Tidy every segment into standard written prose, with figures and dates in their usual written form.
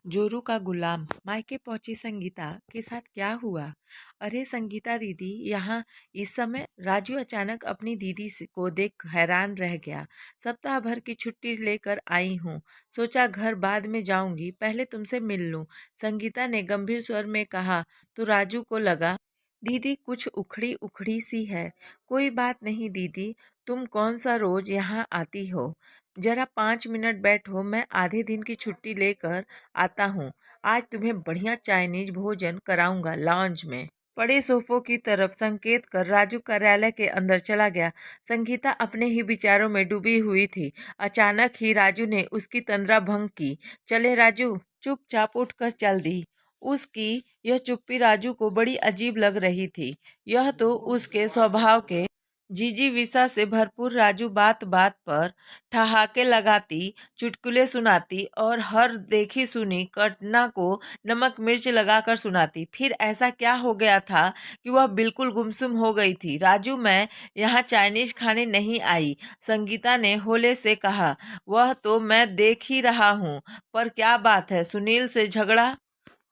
जोरू का गुलाम। मायके पहुंची संगीता के साथ क्या हुआ? अरे संगीता दीदी यहाँ इस समय। राजू अचानक अपनी दीदी को देख हैरान रह गया। सप्ताह भर की छुट्टी लेकर आई हूँ, सोचा घर बाद में जाऊंगी, पहले तुमसे मिल लूं। संगीता ने गंभीर स्वर में कहा। तो राजू को लगा दीदी कुछ उखड़ी उखड़ी सी है। कोई बात नहीं दीदी, तुम कौन सा रोज यहाँ आती हो? जरा 5 मिनट बैठो, मैं आधे दिन की छुट्टी लेकर आता हूँ। आज तुम्हें बढ़िया चाइनीज भोजन कराऊंगा लॉन्च में। बड़े सोफों की तरफ संकेत कर राजू कार्यालय के अंदर चला गया। संगीता अपने ही विचारों में डूबी हुई थी। अचानक ही राजू ने उसकी तंद्रा भंग की। चले राजू, चुपचाप उठकर चल दी। उसकी यह चुप्पी राजू को बड़ी अजीब लग रही थी। यह तो उसके स्वभाव के जीजी विसा से भरपूर। राजू बात बात पर ठहाके लगाती, चुटकुले सुनाती और हर देखी सुनी घटना को नमक मिर्च लगाकर सुनाती। फिर ऐसा क्या हो गया था कि वह बिल्कुल गुमसुम हो गई थी। राजू, मैं यहाँ चाइनीज खाने नहीं आई, संगीता ने होले से कहा। वह तो मैं देख ही रहा हूँ, पर क्या बात है? सुनील से झगड़ा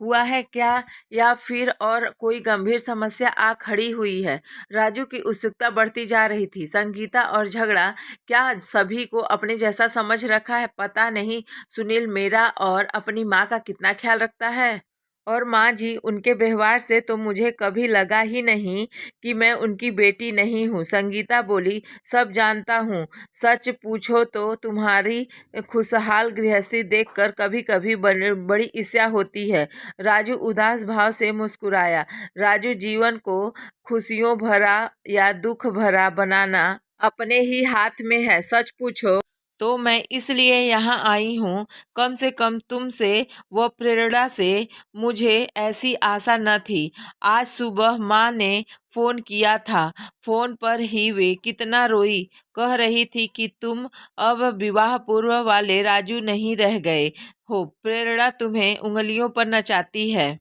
हुआ है क्या, या फिर और कोई गंभीर समस्या आ खड़ी हुई है? राजू की उत्सुकता बढ़ती जा रही थी। संगीता और झगड़ा? क्या सभी को अपने जैसा समझ रखा है? पता नहीं सुनील मेरा और अपनी माँ का कितना ख्याल रखता है। और माँ जी, उनके व्यवहार से तो मुझे कभी लगा ही नहीं कि मैं उनकी बेटी नहीं हूँ। संगीता बोली। सब जानता हूँ, सच पूछो तो तुम्हारी खुशहाल गृहस्थी देखकर कभी कभी बड़ी ईर्ष्या होती है। राजू उदास भाव से मुस्कुराया। राजू, जीवन को खुशियों भरा या दुख भरा बनाना अपने ही हाथ में है। सच पूछो तो मैं इसलिए यहाँ आई हूँ, कम से कम तुमसे व प्रेरणा से। मुझे ऐसी आशा न थी। आज सुबह माँ ने फोन किया था। फोन पर ही वे कितना रोई, कह रही थी कि तुम अब विवाह पूर्व वाले राजू नहीं रह गए हो। प्रेरणा तुम्हें उंगलियों पर नचाती है।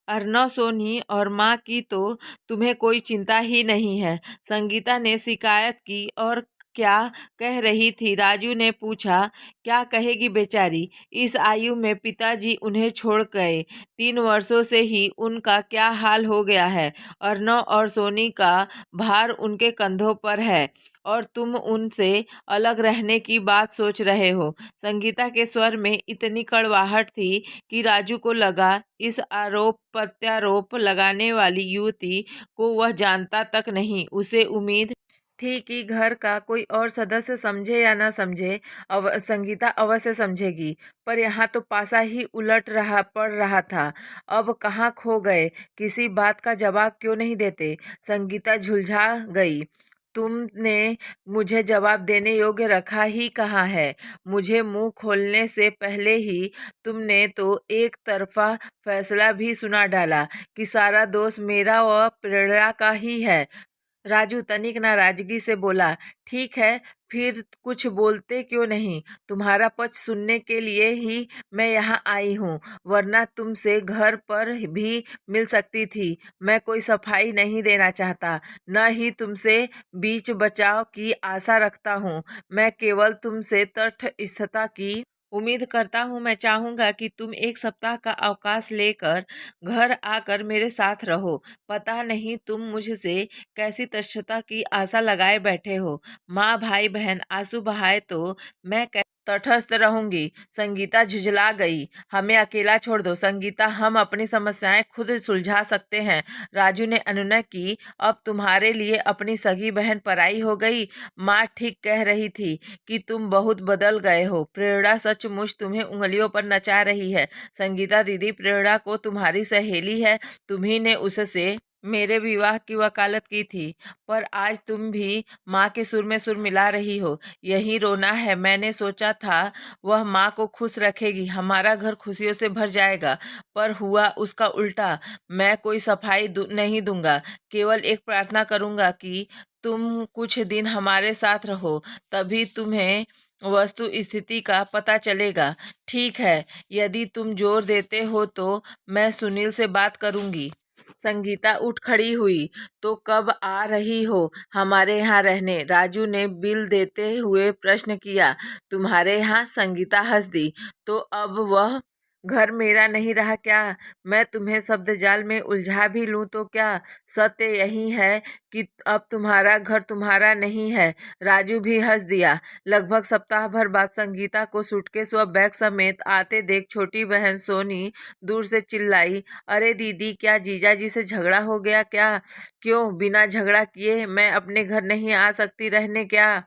अर्नव, सोनी और माँ की तो तुम्हें कोई चिंता ही नहीं है। संगीता ने शिकायत की। और क्या कह रही थी? राजू ने पूछा। क्या कहेगी बेचारी, इस आयु में पिताजी उन्हें छोड़ गए। 3 वर्षों से ही उनका क्या हाल हो गया है। अर्नव और सोनी का भार उनके कंधों पर है और तुम उनसे अलग रहने की बात सोच रहे हो। संगीता के स्वर में इतनी कड़वाहट थी कि राजू को लगा इस आरोप प्रत्यारोप लगाने वाली युवती को वह जानता तक नहीं। उसे उम्मीद थी कि घर का कोई और सदस्य समझे या न समझे, संगीता अवश्य समझेगी। पर यहाँ तो पासा ही उलट रहा पड़ रहा था। अब कहाँ खो गए? किसी बात का जवाब क्यों नहीं देते? संगीता झुलझा गई। तुमने मुझे जवाब देने योग्य रखा ही कहाँ है? मुझे मुंह खोलने से पहले ही तुमने तो एक तरफा फैसला भी सुना डाला कि सारा दोष मेरा व प्रेरणा का ही है। राजू तनिक नाराजगी से बोला। ठीक है, फिर कुछ बोलते क्यों नहीं? तुम्हारा पक्ष सुनने के लिए ही मैं यहाँ आई हूँ, वरना तुमसे घर पर भी मिल सकती थी। मैं कोई सफाई नहीं देना चाहता, न ही तुमसे बीच बचाव की आशा रखता हूँ। मैं केवल तुमसे तटस्थता की उम्मीद करता हूँ। मैं चाहूँगा कि तुम एक सप्ताह का अवकाश लेकर घर आकर मेरे साथ रहो। पता नहीं तुम मुझसे कैसी तटस्थता की आशा लगाए बैठे हो। माँ भाई बहन आंसू बहाए तो मैं तटस्थ रहूंगी। संगीता झुंझला गई। हमें अकेला छोड़ दो संगीता, हम अपनी समस्याएं खुद सुलझा सकते हैं। राजू ने अनुनय की। अब तुम्हारे लिए अपनी सगी बहन पराई हो गई। माँ ठीक कह रही थी कि तुम बहुत बदल गए हो। प्रेरणा सचमुच तुम्हें उंगलियों पर नचा रही है। संगीता दीदी, प्रेरणा को तुम्हारी सहेली है, तुम्ही ने उससे मेरे विवाह की वकालत की थी, पर आज तुम भी माँ के सुर में सुर मिला रही हो। यही रोना है। मैंने सोचा था वह माँ को खुश रखेगी, हमारा घर खुशियों से भर जाएगा, पर हुआ उसका उल्टा। मैं कोई सफाई नहीं दूंगा, केवल एक प्रार्थना करूंगा कि तुम कुछ दिन हमारे साथ रहो, तभी तुम्हें वस्तु स्थिति का पता चलेगा। ठीक है, यदि तुम जोर देते हो तो मैं सुनील से बात करूंगी। संगीता उठ खड़ी हुई। तो कब आ रही हो हमारे यहाँ रहने? राजू ने बिल देते हुए प्रश्न किया। तुम्हारे यहाँ? संगीता हंस दी। तो अब वह घर मेरा नहीं रहा क्या? मैं तुम्हें शब्दजाल में उलझा भी लूं तो क्या? सत्य यही है कि अब तुम्हारा घर तुम्हारा नहीं है। राजू भी हंस दिया। लगभग सप्ताह भर बाद संगीता को सूटकेस व बैग समेत आते देख छोटी बहन सोनी दूर से चिल्लाई, अरे दीदी, क्या जीजाजी से झगड़ा हो गया क्या? क्यों बिना झगड़ा किए मैं अपने घर नहीं आ सकती रहने क्या?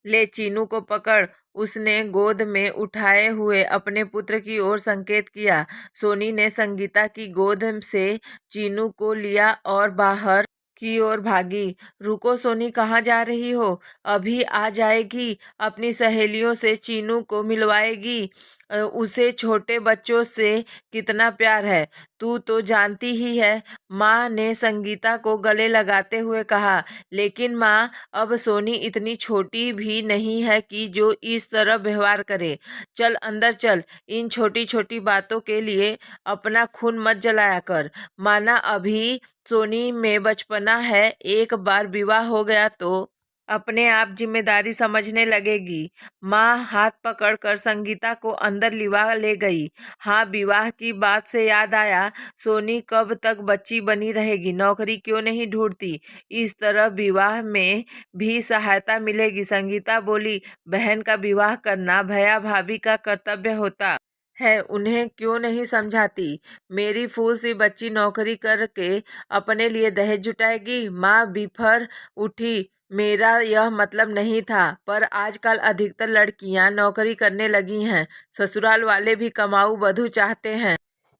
ले चीनू को पकड़। उसने गोद में उठाए हुए अपने पुत्र की ओर संकेत किया। सोनी ने संगीता की गोद से चीनू को लिया और बाहर की ओर भागी। रुको सोनी, कहाँ जा रही हो? अभी आ जाएगी, अपनी सहेलियों से चीनू को मिलवाएगी। उसे छोटे बच्चों से कितना प्यार है, तू तो जानती ही है, माँ ने संगीता को गले लगाते हुए कहा। लेकिन माँ, अब सोनी इतनी छोटी भी नहीं है कि जो इस तरह व्यवहार करे। चल अंदर चल, इन छोटी छोटी बातों के लिए अपना खून मत जलाया कर। माना अभी सोनी में बचपना है, एक बार विवाह हो गया तो अपने आप जिम्मेदारी समझने लगेगी। माँ हाथ पकड़कर संगीता को अंदर लिवा ले गई। हाँ, विवाह की बात से याद आया, सोनी कब तक बच्ची बनी रहेगी? नौकरी क्यों नहीं ढूंढती? इस तरह विवाह में भी सहायता मिलेगी। संगीता बोली, बहन का विवाह करना भैया भाभी का कर्तव्य होता है, उन्हें क्यों नहीं समझाती? मेरी फूल सी बच्ची नौकरी करके अपने लिए दहेज जुटाएगी? माँ बिफर उठी। मेरा यह मतलब नहीं था, पर आजकल अधिकतर लड़कियां नौकरी करने लगी हैं। ससुराल वाले भी कमाऊ बधू चाहते हैं।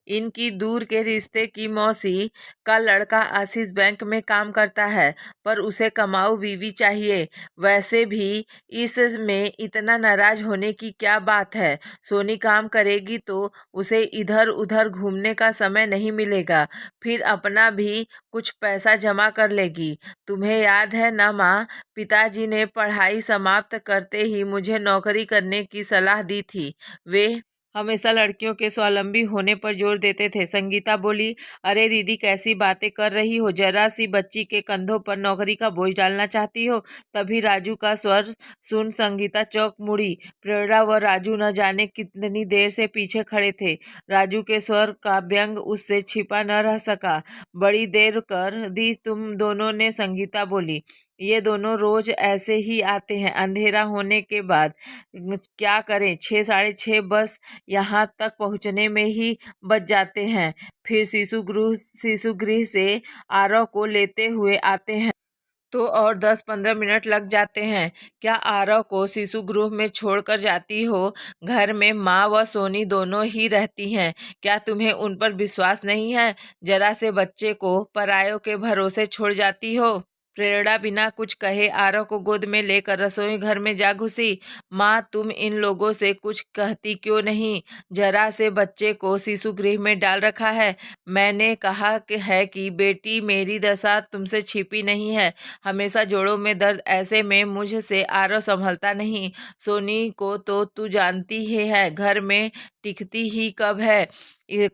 इनकी दूर के रिश्ते की मौसी का लड़का आशीष बैंक में काम करता है, पर उसे कमाऊ बीवी चाहिए। वैसे भी इसमें इतना नाराज होने की क्या बात है? सोनी काम करेगी तो उसे इधर उधर घूमने का समय नहीं मिलेगा, फिर अपना भी कुछ पैसा जमा कर लेगी। तुम्हें याद है ना माँ, पिताजी ने पढ़ाई समाप्त करते ही मुझे नौकरी करने की सलाह दी थी। वे हमेशा लड़कियों के स्वावलंबी होने पर जोर देते थे। संगीता बोली, अरे दीदी, कैसी बातें कर रही हो? जरा सी बच्ची के कंधों पर नौकरी का बोझ डालना चाहती हो? तभी राजू का स्वर सुन संगीता चौंक मुड़ी। प्रेरणा व राजू न जाने कितनी देर से पीछे खड़े थे। राजू के स्वर का व्यंग उससे छिपा न रह सका। बड़ी देर कर दी तुम दोनों ने, संगीता बोली। ये दोनों रोज ऐसे ही आते हैं, अंधेरा होने के बाद। क्या करें, 6 साढ़े 6 बस यहाँ तक पहुँचने में ही बच जाते हैं। फिर शिशु गृह से आरव को लेते हुए आते हैं तो और 10-15 मिनट लग जाते हैं। क्या आरव को शिशु गृह में छोड़कर जाती हो? घर में माँ व सोनी दोनों ही रहती हैं। क्या तुम्हें उन पर विश्वास नहीं है? जरा से बच्चे को परायों के भरोसे छोड़ जाती हो? प्रेरणा बिना कुछ कहे आरव को गोद में लेकर रसोई घर में जा घुसी। माँ, तुम इन लोगों से कुछ कहती क्यों नहीं? जरा से बच्चे को शिशु गृह में डाल रखा है। मैंने कहा कि बेटी, मेरी दशा तुमसे छिपी नहीं है। हमेशा जोड़ों में दर्द, ऐसे में मुझसे आरव संभलता नहीं। सोनी को तो तू जानती ही है, घर में टिकती ही कब है,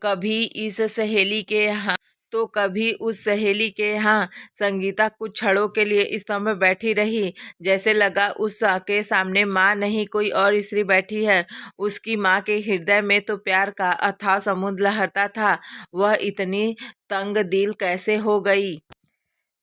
कभी इस सहेली के यहाँ तो कभी उस सहेली के यहाँ। संगीता कुछ क्षणों के लिए स्तंभ में बैठी रही, जैसे लगा उस के सामने माँ नहीं कोई और स्त्री बैठी है। उसकी माँ के हृदय में तो प्यार का अथाह समुद्र लहरता था, वह इतनी तंग दिल कैसे हो गई?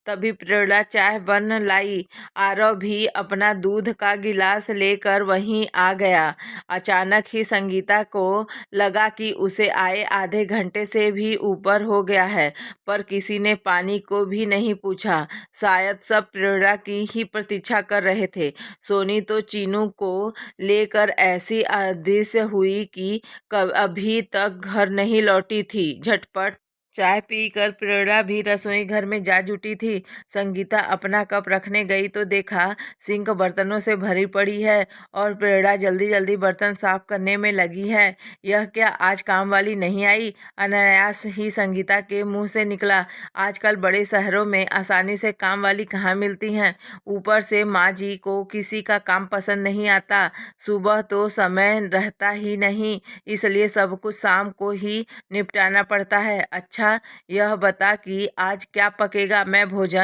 तभी प्रेरणा चाय बन लाई। आरव भी अपना दूध का गिलास लेकर वहीं आ गया। अचानक ही संगीता को लगा कि उसे आए आधे घंटे से भी ऊपर हो गया है, पर किसी ने पानी को भी नहीं पूछा। शायद सब प्रेरणा की ही प्रतीक्षा कर रहे थे। सोनी तो चीनू को लेकर ऐसी अदृश्य हुई कि अभी तक घर नहीं लौटी थी। झटपट चाय पीकर प्रेरणा भी रसोई घर में जा जुटी थी। संगीता अपना कप रखने गई तो देखा सिंक बर्तनों से भरी पड़ी है और प्रेरणा जल्दी जल्दी बर्तन साफ करने में लगी है। यह क्या, आज काम वाली नहीं आई? अनायास ही संगीता के मुंह से निकला। आजकल बड़े शहरों में आसानी से काम वाली कहाँ मिलती हैं? ऊपर से माँ जी को किसी का काम पसंद नहीं आता। सुबह तो समय रहता ही नहीं, इसलिए सब कुछ शाम को ही निपटाना पड़ता है। अच्छा, यह बता कि आज क्या पकेगा? मैं भोजन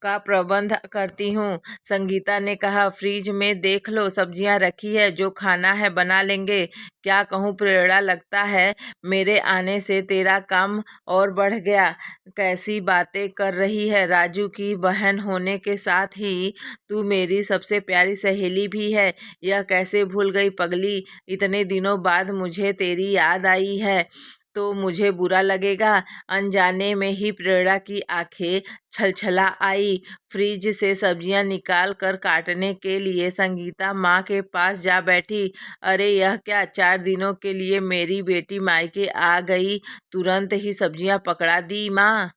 का प्रबंध करती हूँ। संगीता ने कहा, फ्रिज में देख लो, सब्जियां रखी है, जो खाना है बना लेंगे। क्या कहूँ प्रेरणा, लगता है मेरे आने से तेरा काम और बढ़ गया। कैसी बातें कर रही है, राजू की बहन होने के साथ ही तू मेरी सबसे प्यारी सहेली भी है। यह कैसे भूल गई पगली, इतने दिनों बाद मुझे तेरी याद आई है तो मुझे बुरा लगेगा। अनजाने में ही प्रेरणा की आंखें छलछला आई। फ्रिज से सब्जियां निकाल कर काटने के लिए संगीता माँ के पास जा बैठी। अरे यह क्या, 4 दिनों के लिए मेरी बेटी मायके आ गई, तुरंत ही सब्जियां पकड़ा दी माँ।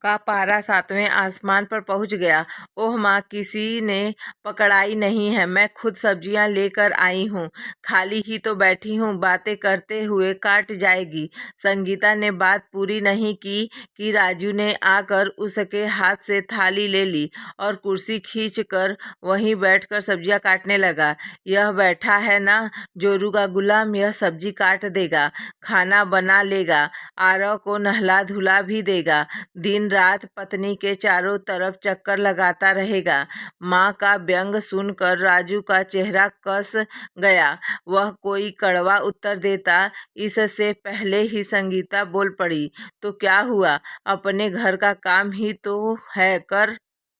का पारा 7वें आसमान पर पहुंच गया। ओह माँ, किसी ने पकड़ाई नहीं है, मैं खुद सब्जियां लेकर आई हूँ। खाली ही तो बैठी हूँ, बातें करते हुए काट जाएगी। संगीता ने बात पूरी नहीं की कि राजू ने आकर उसके हाथ से थाली ले ली और कुर्सी खींच कर वहीं बैठकर सब्जियां काटने लगा। यह बैठा है ना जोरू का गुलाम, यह सब्जी काट देगा, खाना बना लेगा, आरव को नहला धुला भी देगा, दिन रात पत्नी के चारों तरफ चक्कर लगाता रहेगा। माँ का व्यंग सुनकर राजू का चेहरा कस गया। वह कोई कड़वा उत्तर देता, इससे पहले ही संगीता बोल पड़ी, तो क्या हुआ, अपने घर का काम ही तो है, कर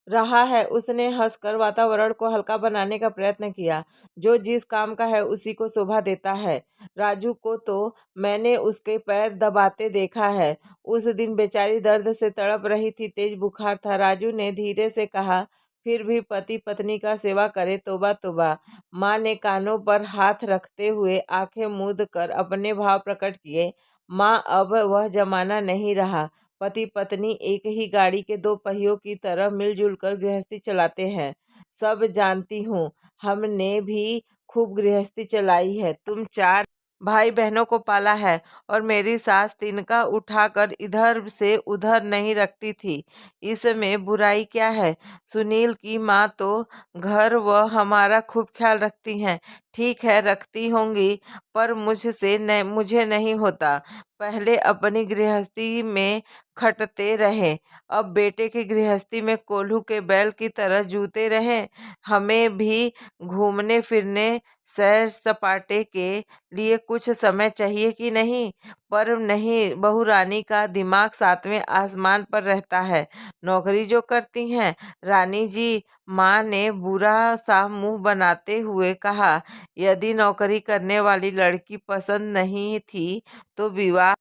रहा है। उसने हंसकर वातावरण को हल्का बनाने का प्रयत्न किया। जो जिस काम का है उसी को शोभा देता है। राजू को तो मैंने उसके पैर दबाते देखा है। उस दिन बेचारी दर्द से तड़प रही थी, तेज बुखार था। राजू ने धीरे से कहा, फिर भी पति पत्नी का सेवा करे, तौबा तौबा। माँ ने कानों पर हाथ रखते हुए आंखें मूंद कर अपने भाव प्रकट किए। माँ, अब वह जमाना नहीं रहा। पति पत्नी एक ही गाड़ी के दो पहियों की तरह मिलजुल कर गृहस्थी चलाते हैं। सब जानती हूँ, हमने भी खूब गृहस्थी चलाई है। तुम 4 भाई बहनों को पाला है और मेरी सास तिनका उठाकर इधर से उधर नहीं रखती थी। इसमें बुराई क्या है? सुनील की माँ तो घर व हमारा खूब ख्याल रखती हैं। ठीक है, रखती होंगी, पर मुझे नहीं होता। पहले अपनी गृहस्थी में खटते रहे, अब बेटे की गृहस्थी में कोल्हू के बैल की तरह जूते रहे। हमें भी घूमने फिरने, सैर सपाटे के लिए कुछ समय चाहिए कि नहीं? पर नहीं, बहू रानी का दिमाग 7वें आसमान पर रहता है। नौकरी जो करती हैं रानी जी, माँ ने बुरा सा मुंह बनाते हुए कहा, यदि नौकरी करने वाली लड़की पसंद नहीं थी तो विवाह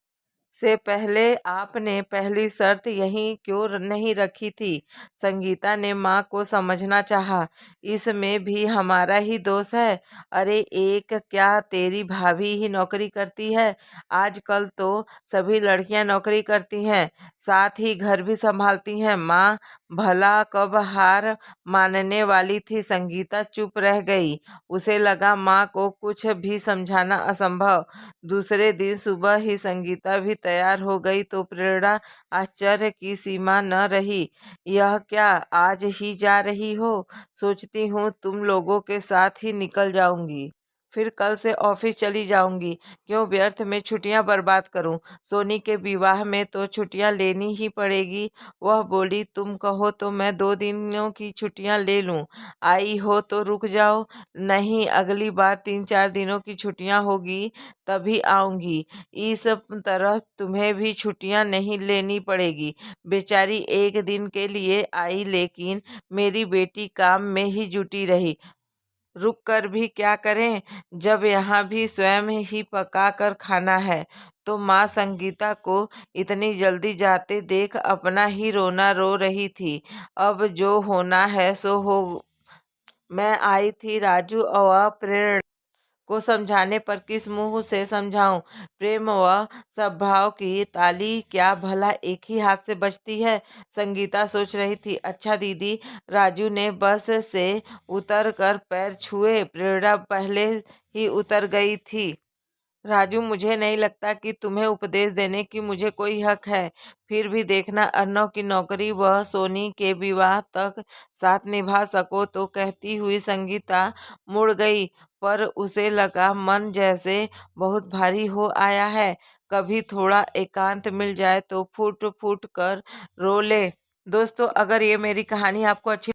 से पहले आपने पहली शर्त यही क्यों नहीं रखी थी? संगीता ने माँ को समझना चाहा। इसमें भी हमारा ही दोष है। अरे एक क्या तेरी भाभी ही नौकरी करती है? आजकल तो सभी लड़कियां नौकरी करती हैं, साथ ही घर भी संभालती हैं। माँ भला कब हार मानने वाली थी? संगीता चुप रह गई। उसे लगा माँ को कुछ भी समझाना असंभव। दूसरे दिन सुबह ही संगीता भी तैयार हो गई तो प्रेरणा आश्चर्य की सीमा न रही। यह क्या, आज ही जा रही हो? सोचती हूँ तुम लोगों के साथ ही निकल जाऊंगी, फिर कल से ऑफिस चली जाऊंगी। क्यों व्यर्थ में छुट्टियां बर्बाद करूं? सोनी के विवाह में तो छुट्टियां लेनी ही पड़ेगी। वह बोली, तुम कहो तो मैं 2 दिनों की छुट्टियां ले लूं। आई हो तो रुक जाओ। नहीं, अगली बार 3-4 दिनों की छुट्टियां होगी तभी आऊंगी। इस तरह तुम्हें भी छुट्टियां नहीं लेनी पड़ेगी। बेचारी एक दिन के लिए आई, लेकिन मेरी बेटी काम में ही जुटी रही। रुक कर भी क्या करें, जब यहाँ भी स्वयं ही पका कर खाना है। तो माँ संगीता को इतनी जल्दी जाते देख अपना ही रोना रो रही थी। अब जो होना है सो हो। मैं आई थी राजू और प्रेरणा को समझाने, पर किस मुंह से समझाऊं? प्रेम व सद्भाव की ताली क्या भला एक ही हाथ से बजती है? संगीता सोच रही थी। अच्छा दीदी, राजू ने बस से उतर कर पैर छुए। प्रेरणा पहले ही उतर गई थी। राजू, मुझे नहीं लगता कि तुम्हें उपदेश देने की मुझे कोई हक है। फिर भी देखना, अर्नव की नौकरी व सोनी के विवाह तक साथ निभा सको तो, कहती हुई संगीता मुड़ गई। पर उसे लगा मन जैसे बहुत भारी हो आया है। कभी थोड़ा एकांत मिल जाए तो फूट फूट कर रो ले। दोस्तों, अगर ये मेरी कहानी आपको अच्छी